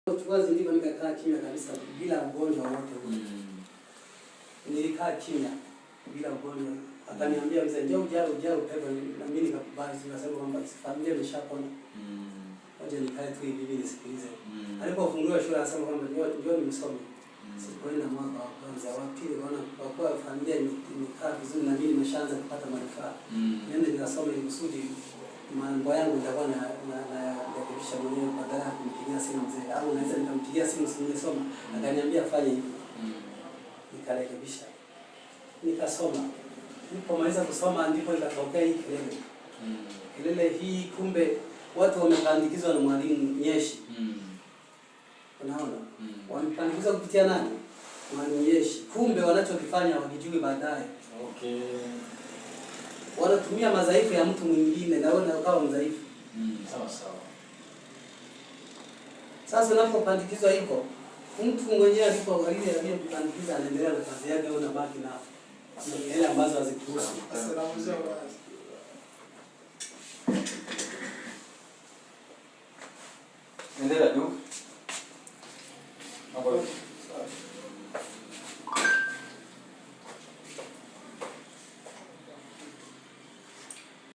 Chukua zindiko nikakaa kimya kabisa bila ugonjwa wote ule. Nilikaa kimya bila ugonjwa. Akaniambia mzee njoo ujao pepo na mimi nikakubali nikasema kwamba familia imeshapona. Ngoja nikae tu hivi nisikilize. Alipofungua shule akasema kwamba njoo nimsome. Sikuenda mwaka wa kwanza wa pili bwana kwa kuwa familia imekaa vizuri na mimi nimeshaanza kupata manufaa. Niende nikasome ili kusudi mambo yangu nitakuwa na kurekebisha mwenyewe badala ya kumpigia simu mzee au naweza nikampigia simu nimesoma akaniambia fanye hivi. Nikarekebisha. Nikasoma. Nilipomaliza kusoma ndipo ikatokea hii kelele. Kelele hii kumbe watu wamepandikizwa na mwalimu Nyeshi. Unaona? Wamepandikizwa kupitia nani? Mwalimu Nyeshi. Kumbe wanachokifanya wakijui baadaye. Okay. Wanatumia madhaifu ya mtu mwingine na wewe ukawa mdhaifu. Sawa sawa. Sasa unapopandikizwa hivyo, mtu mwenyewe aliyepandikiza anaendelea na kazi yake au unabaki na ile ambazo hazikuhusu. Asalamu alaykum.